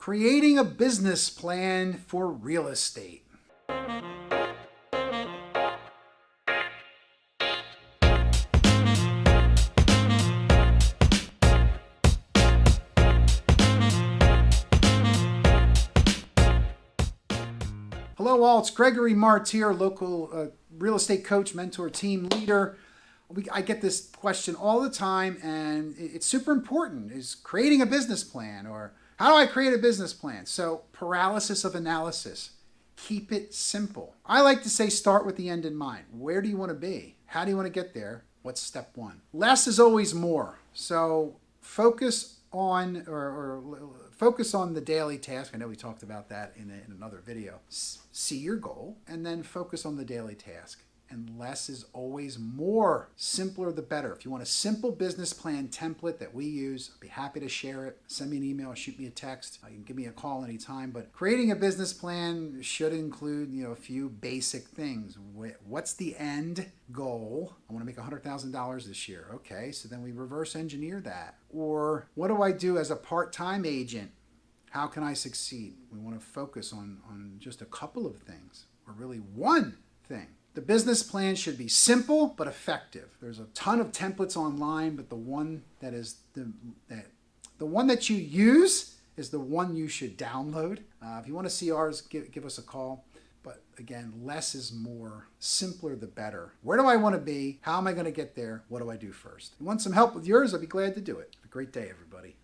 Creating a business plan for real estate. Hello all, it's Gregory Martz here, local real estate coach, mentor, team leader. I get this question all the time, and it's super important. Is creating a business plan, or how do I create a business plan? So paralysis of analysis. Keep it simple. I like to say start with the end in mind. Where do you want to be? How do you want to get there? What's step one? Less is always more. So focus on focus on the daily task. I know we talked about that in another video. See your goal and then focus on the daily task. And less is always more. Simpler the better. If you want a simple business plan template that we use, I'd be happy to share it. Send me an email or shoot me a text. You can give me a call anytime. But creating a business plan should include, a few basic things. What's the end goal? I want to make $100,000 this year. Okay, so then we reverse engineer that. Or what do I do as a part-time agent? How can I succeed? We want to focus on just a couple of things, or really one thing. The business plan should be simple but effective. There's a ton of templates online, but the one that you use is the one you should download. If you want to see ours, give us a call. But again, less is more. Simpler the better. Where do I want to be? How am I going to get there? What do I do first? If you want some help with yours, I'd be glad to do it. Have a great day, everybody.